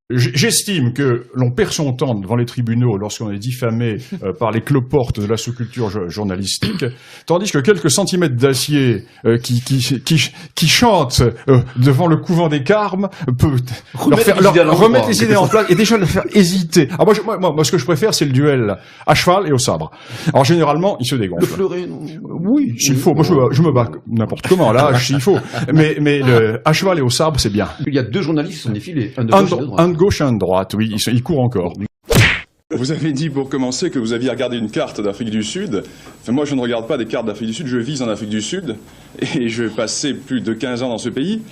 J'estime que l'on perd son temps devant les tribunaux lorsqu'on est diffamé par les cloportes de la sous-culture journalistique, tandis que quelques centimètres d'acier qui chantent devant le couvent des Carmes peut leur remettre les idées en place et déjà leur faire hésiter. Alors moi, ce que je préfère, c'est le duel à cheval et au sabre. Alors généralement, il se dégonfle. Le fleuret, non. Oui, s'il faut. Moi, je me bats n'importe comment, là, s'il faut. Mais à cheval et au sabre, c'est bien. Il y a deux journalistes qui sont défilés, un de gauche et de droite. Un de gauche et un de droite, oui, il court encore. Vous avez dit pour commencer que vous aviez regardé une carte d'Afrique du Sud. Enfin, moi, je ne regarde pas des cartes d'Afrique du Sud, je vis en Afrique du Sud et je passé plus de 15 ans dans ce pays.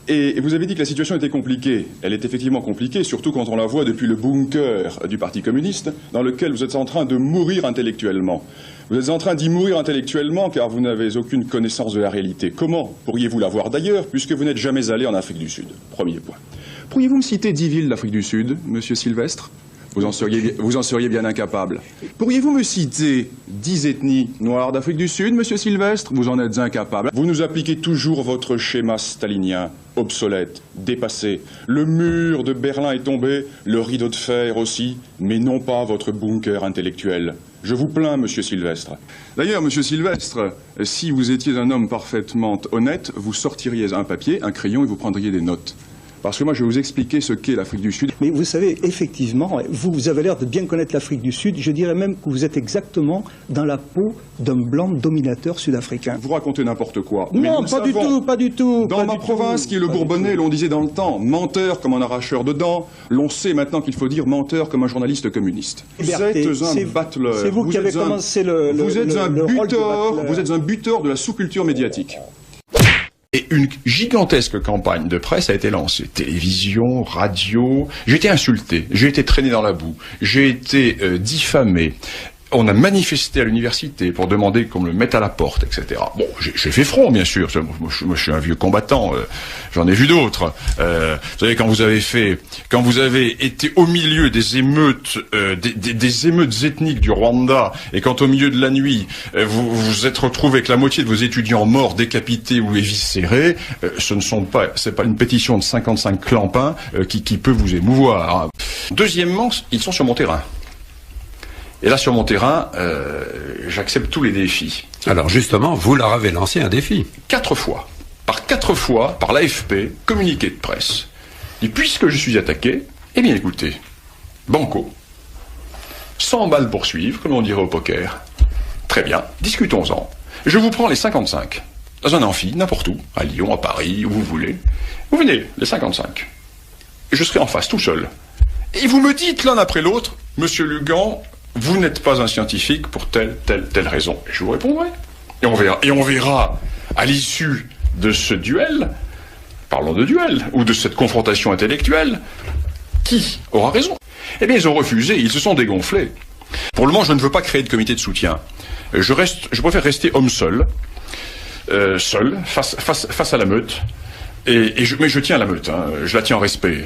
Et vous avez dit que la situation était compliquée. Elle est effectivement compliquée, surtout quand on la voit depuis le bunker du Parti communiste, dans lequel vous êtes en train de mourir intellectuellement. Vous êtes en train d'y mourir intellectuellement car vous n'avez aucune connaissance de la réalité. Comment pourriez-vous l'avoir d'ailleurs, puisque vous n'êtes jamais allé en Afrique du Sud? Premier point. Pourriez-vous me citer 10 villes d'Afrique du Sud, monsieur Sylvestre? Vous en seriez bien incapable. Pourriez-vous me citer 10 ethnies noires d'Afrique du Sud, monsieur Sylvestre? Vous en êtes incapable. Vous nous appliquez toujours votre schéma stalinien, obsolète, dépassé. Le mur de Berlin est tombé, le rideau de fer aussi, mais non pas votre bunker intellectuel. Je vous plains, monsieur Sylvestre. D'ailleurs, monsieur Sylvestre, si vous étiez un homme parfaitement honnête, vous sortiriez un papier, un crayon et vous prendriez des notes. Parce que moi, je vais vous expliquer ce qu'est l'Afrique du Sud. Mais vous savez, effectivement, vous avez l'air de bien connaître l'Afrique du Sud. Je dirais même que vous êtes exactement dans la peau d'un blanc dominateur sud-africain. Vous racontez n'importe quoi. Non, pas du tout, pas du tout. Dans ma province, qui est le Bourbonnais, l'on disait dans le temps menteur comme un arracheur de dents. L'on sait maintenant qu'il faut dire menteur comme un journaliste communiste. Vous êtes un battleur. C'est vous qui avez commencé le buteur. Vous êtes un buteur de la sous-culture médiatique. Et une gigantesque campagne de presse a été lancée. Télévision, radio. J'ai été insulté, j'ai été traîné dans la boue, j'ai été diffamé. On a manifesté à l'université pour demander qu'on me le mette à la porte, etc. Bon, j'ai fait front, bien sûr. Moi, je suis un vieux combattant. J'en ai vu d'autres. Vous savez, quand vous avez été au milieu des émeutes, des émeutes ethniques du Rwanda, et quand au milieu de la nuit, vous vous êtes retrouvé avec la moitié de vos étudiants morts, décapités ou éviscérés, c'est pas une pétition de 55 clampins qui peut vous émouvoir. Deuxièmement, ils sont sur mon terrain. Et là, sur mon terrain, j'accepte tous les défis. Alors justement, vous leur avez lancé un défi. 4 fois. Par l'AFP, communiqué de presse. Et puisque je suis attaqué, eh bien écoutez, banco. 100 balles pour suivre, comme on dirait au poker. Très bien, discutons-en. Je vous prends les 55. Dans un amphi, n'importe où. À Lyon, à Paris, où vous voulez. Vous venez, les 55. Et je serai en face, tout seul. Et vous me dites l'un après l'autre, monsieur Lugan, vous n'êtes pas un scientifique pour telle raison. Et je vous répondrai. Et on verra à l'issue de ce duel, parlons de duel, ou de cette confrontation intellectuelle, qui aura raison. Eh bien, ils ont refusé, ils se sont dégonflés. Pour le moment, je ne veux pas créer de comité de soutien. Je préfère rester homme seul, face à la meute. Mais je tiens à la meute, hein, je la tiens en respect.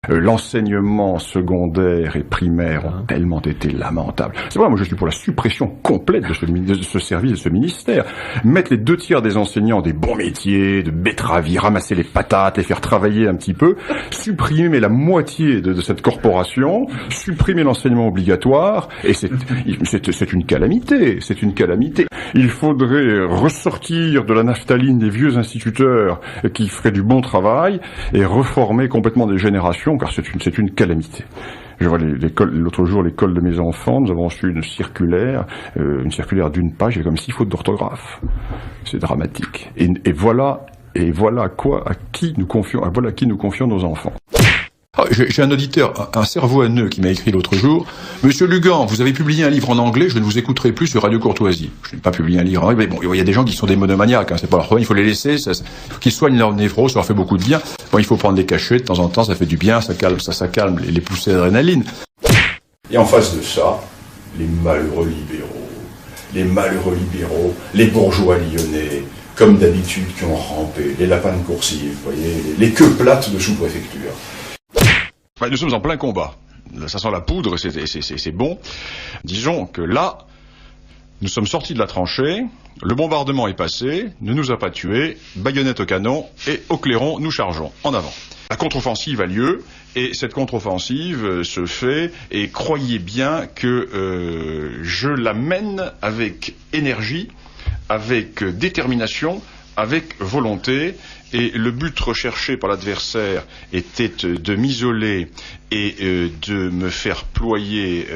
L'enseignement secondaire et primaire ont tellement été lamentables. C'est vrai, moi je suis pour la suppression complète de ce service, de ce ministère. Mettre les 2 tiers des enseignants des bons métiers, de betteravier, ramasser les patates, les faire travailler un petit peu, supprimer la moitié de cette corporation, supprimer l'enseignement obligatoire, et c'est une calamité, c'est une calamité. Il faudrait ressortir de la naphtaline des vieux instituteurs qui feraient du bon travail et reformer complètement des générations, car c'est une calamité. Je vois l'autre jour l'école de mes enfants, nous avons reçu une circulaire d'une page, il y avait comme 6 fautes d'orthographe. C'est dramatique. Et voilà à qui nous confions nos enfants. J'ai un auditeur, un cerveau à nœud qui m'a écrit l'autre jour. Monsieur Lugan, vous avez publié un livre en anglais, je ne vous écouterai plus sur Radio Courtoisie. Je n'ai pas publié un livre en anglais, mais bon, il y a des gens qui sont des monomaniaques, hein, c'est pas leur problème, il faut les laisser, qu'ils soignent leur névrose, ça leur fait beaucoup de bien. Bon, il faut prendre des cachets de temps en temps, ça fait du bien, ça calme les poussées d'adrénaline. Et en face de ça, les malheureux libéraux, les bourgeois lyonnais, comme d'habitude qui ont rampé, les lapins de Coursives, vous voyez, les queues plates de sous-préfecture. Enfin, nous sommes en plein combat. Ça sent la poudre, c'est bon. Disons que là, nous sommes sortis de la tranchée, le bombardement est passé, ne nous a pas tués, baïonnette au canon, et au clairon, nous chargeons. En avant. La contre-offensive a lieu, et cette contre-offensive se fait, et croyez bien que je la mène avec énergie, avec détermination, avec volonté, et le but recherché par l'adversaire était de m'isoler et de me faire ployer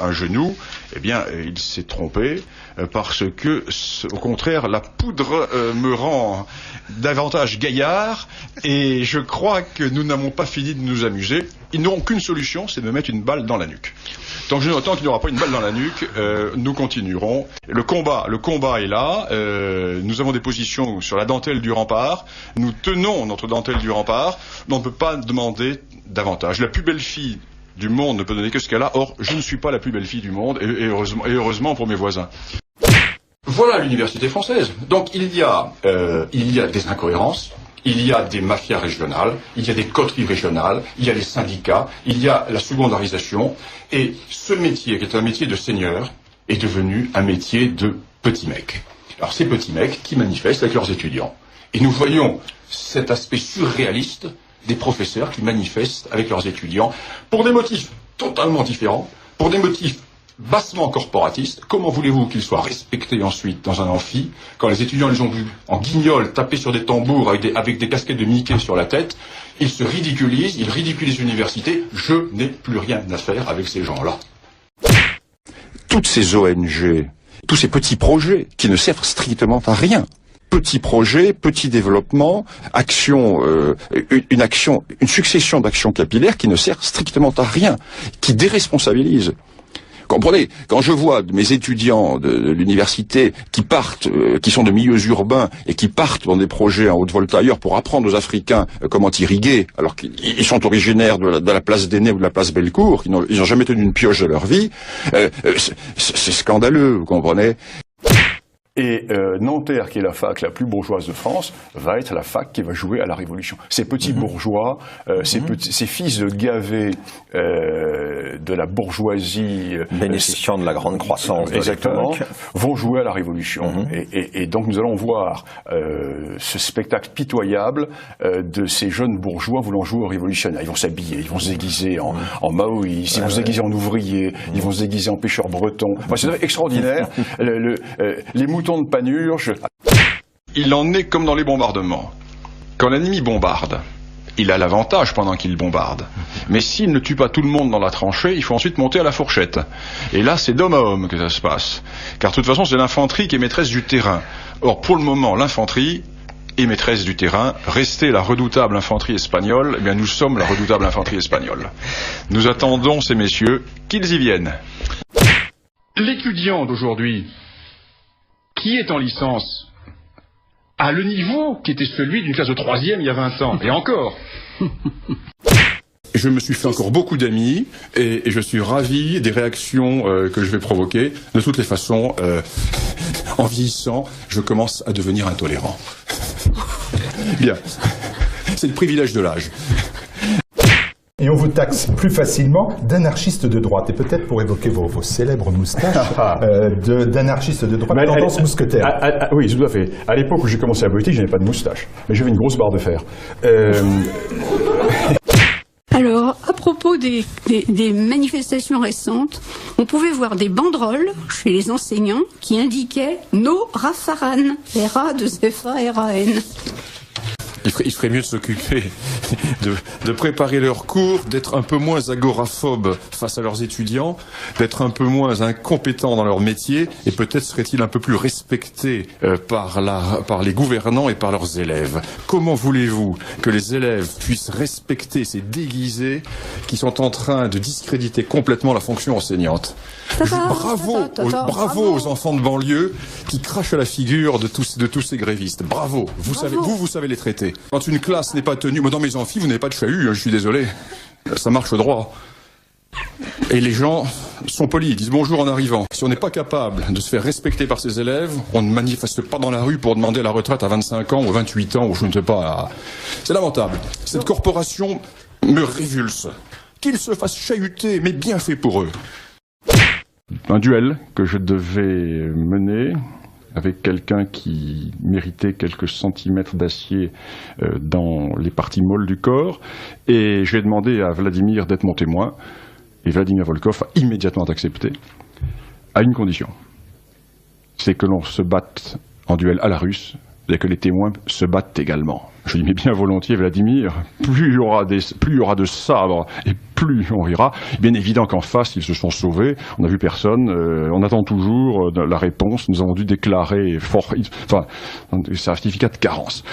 un genou. Eh bien, il s'est trompé, parce que, au contraire, la poudre me rend davantage gaillard, et je crois que nous n'avons pas fini de nous amuser. Ils n'auront qu'une solution, c'est de me mettre une balle dans la nuque. Tant qu'il n'y aura pas une balle dans la nuque, nous continuerons. Le combat est là. Nous avons des positions sur la dentelle du rempart. Nous tenons notre dentelle du rempart. Mais on ne peut pas demander davantage. La plus belle fille du monde ne peut donner que ce qu'elle a. Or, je ne suis pas la plus belle fille du monde, et heureusement pour mes voisins. Voilà l'université française. Donc il y a des incohérences. Il y a des mafias régionales, il y a des coteries régionales, il y a les syndicats, il y a la secondarisation, et ce métier, qui est un métier de seigneur, est devenu un métier de petits mecs. Alors ces petits mecs qui manifestent avec leurs étudiants. Et nous voyons cet aspect surréaliste des professeurs qui manifestent avec leurs étudiants pour des motifs totalement différents, pour des motifs bassement corporatistes. Comment voulez-vous qu'ils soient respectés ensuite dans un amphi quand les étudiants les ont vus en guignol taper sur des tambours avec des casquettes de Mickey sur la tête? Ils se ridiculisent, ils ridiculisent l'université. Je n'ai plus rien à faire avec ces gens-là. Toutes ces ONG, tous ces petits projets qui ne servent strictement à rien. Petits projets, petits développements, une succession d'actions capillaires qui ne servent strictement à rien, qui déresponsabilisent. Comprenez, quand je vois mes étudiants de l'université qui partent, qui sont de milieux urbains et qui partent dans des projets en Haute-Volta pour apprendre aux Africains comment irriguer, alors qu'ils sont originaires de la place d'Aîné ou de la place Bellecour, ils n'ont jamais tenu une pioche de leur vie, c'est scandaleux, vous comprenez. Et Nanterre, qui est la fac la plus bourgeoise de France, va être la fac qui va jouer à la Révolution. Ces petits bourgeois, ces fils de gavés de la bourgeoisie bénéficiant de la grande croissance exactement, vont jouer à la Révolution. Et donc nous allons voir ce spectacle pitoyable de ces jeunes bourgeois voulant jouer aux révolutionnaires. Ils vont s'habiller, ils vont se déguiser en maoïstes, ils vont se déguiser en ouvriers, ils vont se déguiser en pêcheurs bretons. Enfin, c'est extraordinaire. Les moutons de Panurge. Il en est comme dans les bombardements. Quand l'ennemi bombarde, il a l'avantage pendant qu'il bombarde. Mais s'il ne tue pas tout le monde dans la tranchée, il faut ensuite monter à la fourchette. Et là, c'est d'homme à homme que ça se passe. Car de toute façon, c'est l'infanterie qui est maîtresse du terrain. Or, pour le moment, l'infanterie est maîtresse du terrain. Restez la redoutable infanterie espagnole, eh bien nous sommes la redoutable infanterie espagnole. Nous attendons ces messieurs qu'ils y viennent. L'étudiant d'aujourd'hui, qui est en licence, a le niveau qui était celui d'une classe de 3e il y a 20 ans, et encore. Je me suis fait encore beaucoup d'amis, et je suis ravi des réactions que je vais provoquer. De toutes les façons, en vieillissant, je commence à devenir intolérant. Bien, c'est le privilège de l'âge. Et on vous taxe plus facilement d'anarchiste de droite. Et peut-être pour évoquer vos célèbres moustaches, d'anarchiste de droite, tendance mousquetaire. Oui, tout à fait. À l'époque où j'ai commencé la politique, je n'avais pas de moustache. Mais j'avais une grosse barre de fer. Alors, à propos des manifestations récentes, on pouvait voir des banderoles chez les enseignants qui indiquaient « No Rafaran », R-A-2-F-A-R-A-N. Il ferait mieux de s'occuper de préparer leurs cours, d'être un peu moins agoraphobes face à leurs étudiants, d'être un peu moins incompétents dans leur métier, et peut-être seraient-ils un peu plus respectés par les gouvernants et par leurs élèves. Comment voulez-vous que les élèves puissent respecter ces déguisés qui sont en train de discréditer complètement la fonction enseignante? Bravo aux enfants de banlieue qui crachent à la figure de tous ces grévistes. Bravo. Vous savez les traiter. Quand une classe n'est pas tenue, moi dans mes amphis, vous n'avez pas de chahut, je suis désolé. Ça marche droit. Et les gens sont polis, ils disent bonjour en arrivant. Si on n'est pas capable de se faire respecter par ses élèves, on ne manifeste pas dans la rue pour demander la retraite à 25 ans ou 28 ans ou je ne sais pas. C'est lamentable. Cette corporation me révulse. Qu'ils se fassent chahuter, mais bien fait pour eux. Un duel que je devais mener avec quelqu'un qui méritait quelques centimètres d'acier dans les parties molles du corps, et j'ai demandé à Vladimir d'être mon témoin, et Vladimir Volkov a immédiatement accepté, à une condition, c'est que l'on se batte en duel à la russe, et que les témoins se battent également. Je dis mais bien volontiers Vladimir, plus il y aura de sabres et plus on rira. Bien évident qu'en face ils se sont sauvés, on n'a vu personne, on attend toujours la réponse, nous avons dû déclarer certificat de carence.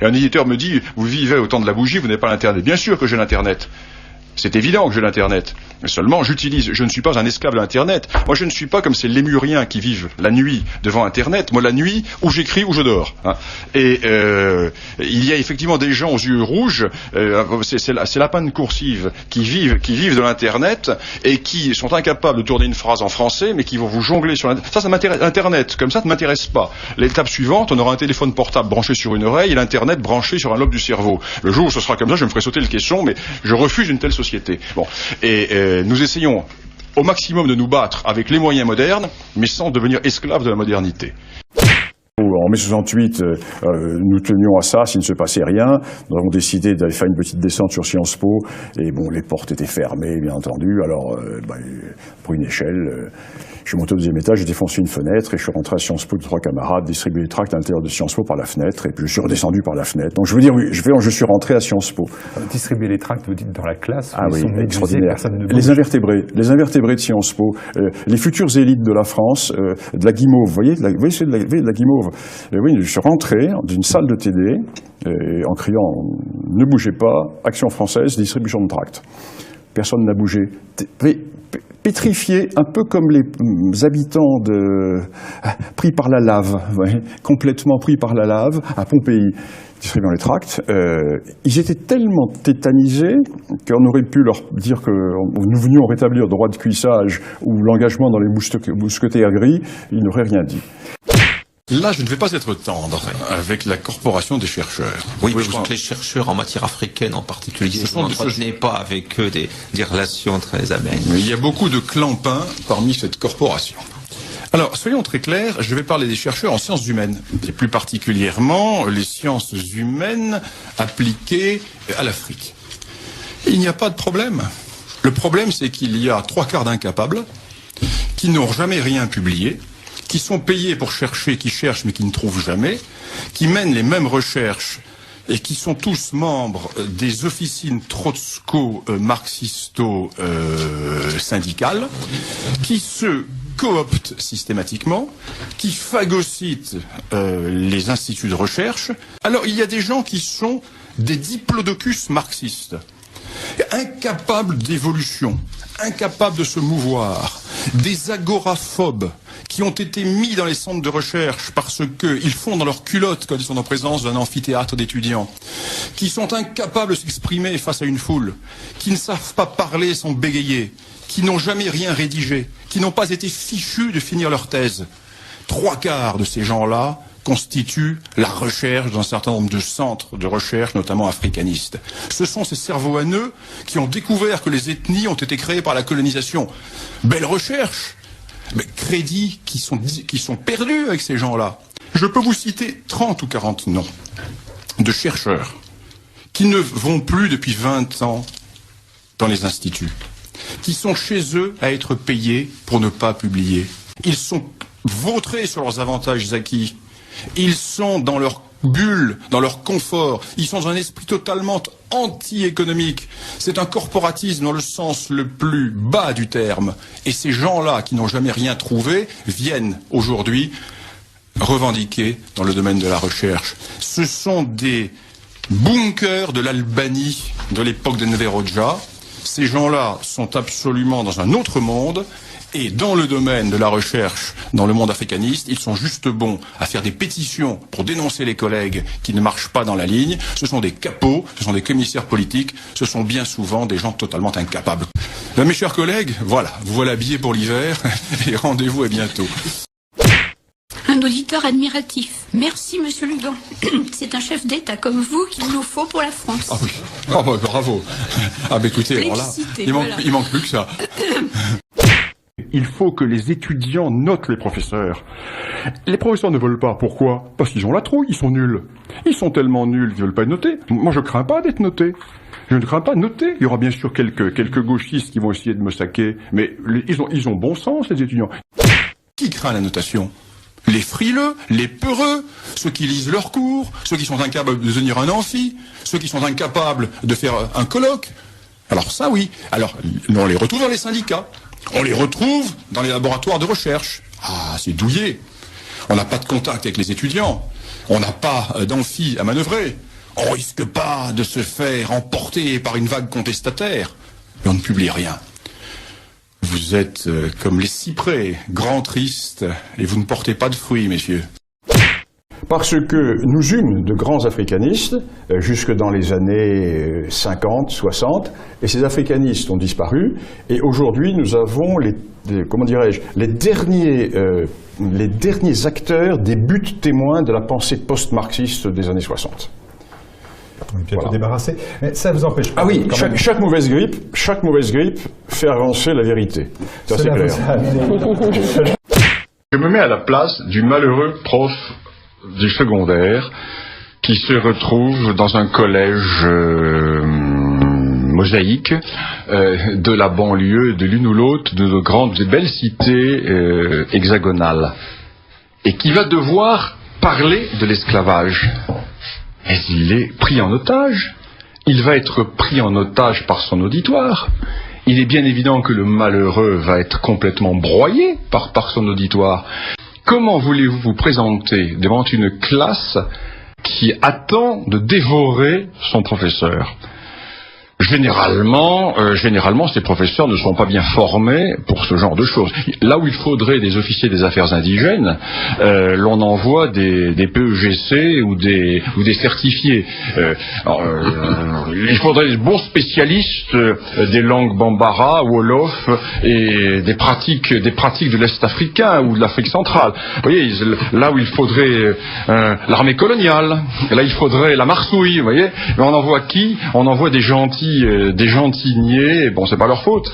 Et un éditeur me dit, vous vivez au temps de la bougie, vous n'avez pas l'internet. Bien sûr que j'ai l'internet. C'est évident que j'ai l'internet. Mais seulement j'utilise, je ne suis pas un esclave de l'internet. Moi je ne suis pas comme ces lémuriens qui vivent la nuit devant internet. Moi la nuit, ou j'écris ou je dors. Hein. Et il y a effectivement des gens aux yeux rouges, c'est la panne coursive, qui vivent de l'internet et qui sont incapables de tourner une phrase en français, mais qui vont vous jongler sur l'internet. Ça m'intéresse. Internet, comme ça ne m'intéresse pas. L'étape suivante, on aura un téléphone portable branché sur une oreille et l'internet branché sur un lobe du cerveau. Le jour où ce sera comme ça, je me ferai sauter le caisson, mais je refuse une telle société. Bon. Nous essayons au maximum de nous battre avec les moyens modernes, mais sans devenir esclaves de la modernité. En mai 68, nous tenions à ça, s'il ne se passait rien. Nous avons décidé d'aller faire une petite descente sur Sciences Po, et bon, les portes étaient fermées, bien entendu. Alors, pour une échelle, je suis monté au deuxième étage, j'ai défoncé une fenêtre, et je suis rentré à Sciences Po de 3 camarades, distribuer les tracts à l'intérieur de Sciences Po par la fenêtre, et puis je suis redescendu par la fenêtre. Donc je veux dire, oui, je suis rentré à Sciences Po. Distribuer les tracts, vous dites, dans la classe? Ah oui, extraordinaire. Les invertébrés de Sciences Po, les futures élites de la France, de la guimauve, vous voyez, c'est de la guimauve. Oui, je suis rentré d'une salle de TD en criant « Ne bougez pas, Action française, distribution de tracts ». Personne n'a bougé. Pétrifié, un peu comme les habitants pris par la lave, complètement pris par la lave à Pompéi, distribuant les tracts. Ils étaient tellement tétanisés qu'on aurait pu leur dire que nous venions rétablir le droit de cuissage ou l'engagement dans les mousquetaires gris, ils n'auraient rien dit. Là, je ne vais pas être tendre avec la corporation des chercheurs. Oui, mais je crois que les chercheurs en matière africaine en particulier, vous n'entretenez pas avec eux des relations très amènes. Mais il y a beaucoup de clampins parmi cette corporation. Alors, soyons très clairs, je vais parler des chercheurs en sciences humaines, et plus particulièrement les sciences humaines appliquées à l'Afrique. Il n'y a pas de problème. Le problème, c'est qu'il y a 3/4 d'incapables qui n'ont jamais rien publié, qui sont payés pour chercher, qui cherchent mais qui ne trouvent jamais, qui mènent les mêmes recherches et qui sont tous membres des officines trotsko-marxisto-syndicales, qui se cooptent systématiquement, qui phagocytent les instituts de recherche. Alors il y a des gens qui sont des diplodocus marxistes, incapables d'évolution, incapables de se mouvoir, des agoraphobes qui ont été mis dans les centres de recherche parce qu'ils font dans leur culotte quand ils sont en présence d'un amphithéâtre d'étudiants, qui sont incapables de s'exprimer face à une foule, qui ne savent pas parler sans bégayer, qui n'ont jamais rien rédigé, qui n'ont pas été fichus de finir leur thèse. 3/4 de ces gens-là constituent la recherche dans un certain nombre de centres de recherche, notamment africanistes. Ce sont ces cerveaux haineux qui ont découvert que les ethnies ont été créées par la colonisation. Belle recherche, mais crédits qui sont perdus avec ces gens-là. Je peux vous citer 30 ou 40 noms de chercheurs qui ne vont plus depuis 20 ans dans les instituts, qui sont chez eux à être payés pour ne pas publier. Ils sont vautrés sur leurs avantages acquis. Ils sont dans leur bulle, dans leur confort. Ils sont dans un esprit totalement anti-économique. C'est un corporatisme dans le sens le plus bas du terme. Et ces gens-là, qui n'ont jamais rien trouvé, viennent aujourd'hui revendiquer dans le domaine de la recherche. Ce sont des bunkers de l'Albanie de l'époque d'Enver Hoxha. Ces gens-là sont absolument dans un autre monde. Et dans le domaine de la recherche, dans le monde africaniste, ils sont juste bons à faire des pétitions pour dénoncer les collègues qui ne marchent pas dans la ligne. Ce sont des capots, ce sont des commissaires politiques, ce sont bien souvent des gens totalement incapables. Là, mes chers collègues, voilà, vous voilà habillés pour l'hiver, et rendez-vous à bientôt. Un auditeur admiratif. Merci, Monsieur Lugan. C'est un chef d'État comme vous qu'il nous faut pour la France. Ah oui, oh, bah, bravo. Ah bah écoutez, alors là, il manque plus que ça. il faut que les étudiants notent les professeurs. Les professeurs ne veulent pas. Pourquoi? Parce qu'ils ont la trouille, ils sont nuls. Ils sont tellement nuls qu'ils ne veulent pas être notés. Moi, je crains pas d'être noté. Je ne crains pas de noter. Il y aura bien sûr quelques gauchistes qui vont essayer de me saquer, mais ils ont bon sens, les étudiants. Qui craint la notation? Les frileux, les peureux, ceux qui lisent leurs cours, ceux qui sont incapables de tenir un amphi, ceux qui sont incapables de faire un colloque. Alors ça, oui. Alors, on les retrouve dans les syndicats. On les retrouve dans les laboratoires de recherche. Ah, c'est douillé. On n'a pas de contact avec les étudiants. On n'a pas d'amphi à manœuvrer. On risque pas de se faire emporter par une vague contestataire. Et on ne publie rien. Vous êtes comme les cyprès, grands tristes, et vous ne portez pas de fruits, messieurs. Parce que nous eûmes de grands africanistes jusque dans les années 50, 60, et ces africanistes ont disparu, et aujourd'hui nous avons les derniers acteurs des buts témoins de la pensée post-marxiste des années 60. On est bientôt débarrassé. Mais ça vous empêche pas. Ah oui, chaque mauvaise grippe fait avancer la vérité. Ça, c'est clair. Je me mets à la place du malheureux prof du secondaire qui se retrouve dans un collège mosaïque de la banlieue de l'une ou l'autre de nos grandes et belles cités hexagonales et qui va devoir parler de l'esclavage. Mais il est pris en otage. Il va être pris en otage par son auditoire. Il est bien évident que le malheureux va être complètement broyé par son auditoire. Comment voulez-vous vous présenter devant une classe qui attend de dévorer son professeur ? Généralement, ces professeurs ne sont pas bien formés pour ce genre de choses. Là où il faudrait des officiers des affaires indigènes, l'on envoie des PEGC ou des certifiés. Il faudrait des bons spécialistes des langues bambara, wolof et des pratiques de l'Est africain ou de l'Afrique centrale. Vous voyez, là où il faudrait l'armée coloniale, là il faudrait la marsouille. Vous voyez, mais on envoie qui? On envoie des gentils niais, bon c'est pas leur faute,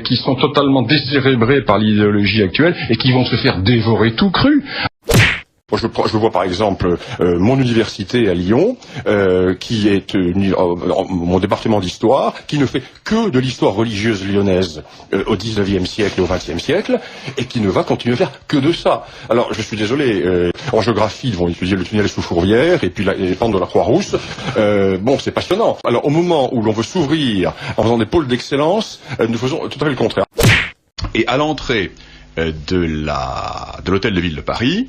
qui sont totalement décérébrés par l'idéologie actuelle et qui vont se faire dévorer tout cru. Je vois par exemple mon université à Lyon, qui est mon département d'histoire, qui ne fait que de l'histoire religieuse lyonnaise au XIXe siècle et au XXe siècle, et qui ne va continuer à faire que de ça. Alors je suis désolé, en géographie ils vont étudier le tunnel sous Fourvière et puis les pentes de la Croix-Rousse. Bon, c'est passionnant. Alors au moment où l'on veut s'ouvrir en faisant des pôles d'excellence, nous faisons tout à fait le contraire. Et à l'entrée de l'hôtel de ville de Paris,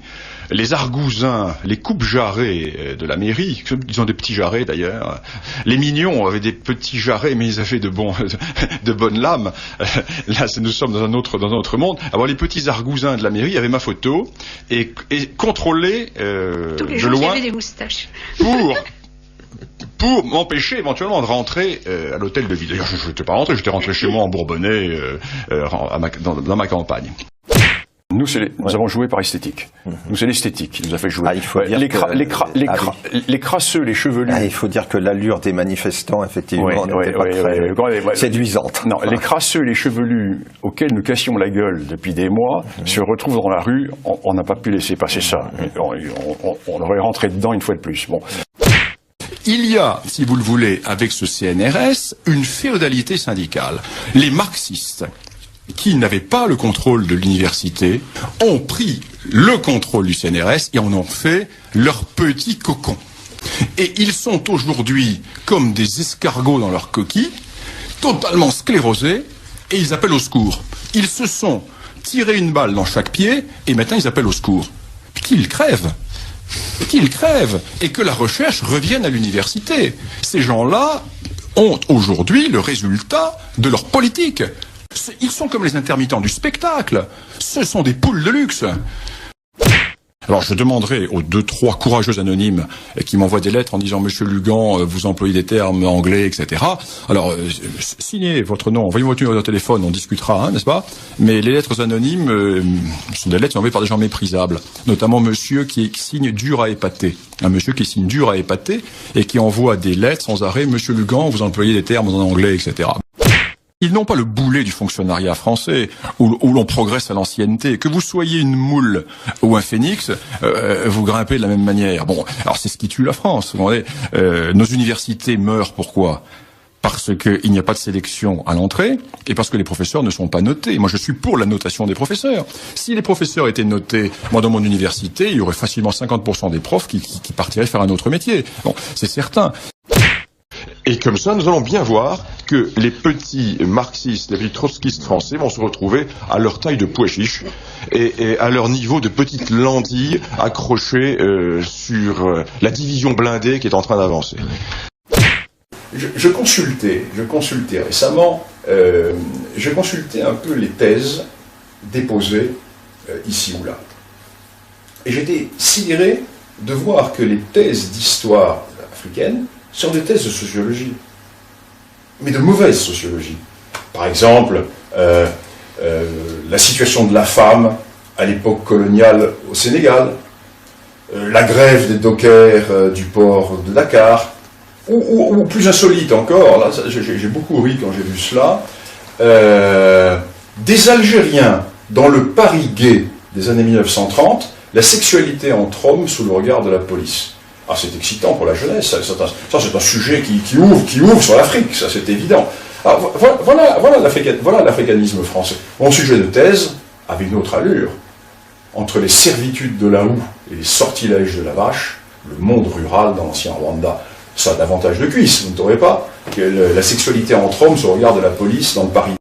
les argousins, les coupes-jarrets de la mairie, ils ont des petits jarrets d'ailleurs, les mignons avaient des petits jarrets mais ils avaient de bonnes lames. Là nous sommes dans un autre monde. Alors les petits argousins de la mairie avaient ma photo et contrôlaient de loin avaient des moustaches. pour m'empêcher éventuellement de rentrer à l'hôtel de ville. D'ailleurs je n'étais pas rentré, j'étais rentré chez moi en Bourbonnais dans ma campagne. Nous avons joué par esthétique. Nous, c'est l'esthétique qui nous a fait jouer. Il faut dire les crasseux, les chevelus. Il faut dire que l'allure des manifestants, effectivement, n'était pas très séduisante. Non, les crasseux, les chevelus auxquels nous cassions la gueule depuis des mois se retrouvent dans la rue. On n'a pas pu laisser passer ça. On aurait rentré dedans une fois de plus. Bon. Il y a, si vous le voulez, avec ce CNRS, une féodalité syndicale. Les marxistes, qui n'avaient pas le contrôle de l'université, ont pris le contrôle du CNRS et en ont fait leur petit cocon. Et ils sont aujourd'hui comme des escargots dans leur coquille, totalement sclérosés, et ils appellent au secours. Ils se sont tirés une balle dans chaque pied, et maintenant ils appellent au secours. Qu'ils crèvent, et que la recherche revienne à l'université. Ces gens-là ont aujourd'hui le résultat de leur politique. Ils sont comme les intermittents du spectacle. Ce sont des poules de luxe. Alors je demanderai aux 2-3 courageux anonymes qui m'envoient des lettres en disant « Monsieur Lugan, vous employez des termes anglais, etc. » Alors signez votre nom, envoyez-moi votre numéro de téléphone, on discutera, n'est-ce pas? Mais les lettres anonymes sont des lettres envoyées par des gens méprisables. Notamment monsieur qui signe dur à épater. Un monsieur qui signe dur à épater et qui envoie des lettres sans arrêt « Monsieur Lugan, vous employez des termes en anglais, etc. » Ils n'ont pas le boulet du fonctionnariat français, où l'on progresse à l'ancienneté. Que vous soyez une moule ou un phénix, vous grimpez de la même manière. Bon, alors c'est ce qui tue la France. Vous voyez, nos universités meurent, pourquoi ? Parce qu'il n'y a pas de sélection à l'entrée et parce que les professeurs ne sont pas notés. Moi, je suis pour la notation des professeurs. Si les professeurs étaient notés, moi, dans mon université, il y aurait facilement 50% des profs qui partiraient faire un autre métier. Bon, c'est certain. Et comme ça, nous allons bien voir que les petits marxistes, les petits trotskistes français vont se retrouver à leur taille de pois chiche et à leur niveau de petites lentilles accrochées sur la division blindée qui est en train d'avancer. Je consultais récemment, je consultais un peu les thèses déposées ici ou là. Et j'étais sidéré de voir que les thèses d'histoire africaine sont des thèses de sociologie, mais de mauvaise sociologie. Par exemple, la situation de la femme à l'époque coloniale au Sénégal, la grève des dockers du port de Dakar, ou plus insolite encore, là j'ai beaucoup ri quand j'ai vu cela, des Algériens dans le Paris gay des années 1930, la sexualité entre hommes sous le regard de la police. Ah, c'est excitant pour la jeunesse, ça c'est un sujet qui ouvre sur l'Afrique, ça c'est évident. Alors, voilà l'africanisme français. Mon sujet de thèse avait une autre allure. Entre les servitudes de la houe et les sortilèges de la vache, le monde rural dans l'ancien Rwanda, ça a davantage de cuisses, vous ne trouvez pas, que la sexualité entre hommes sous le regard de la police dans le Paris.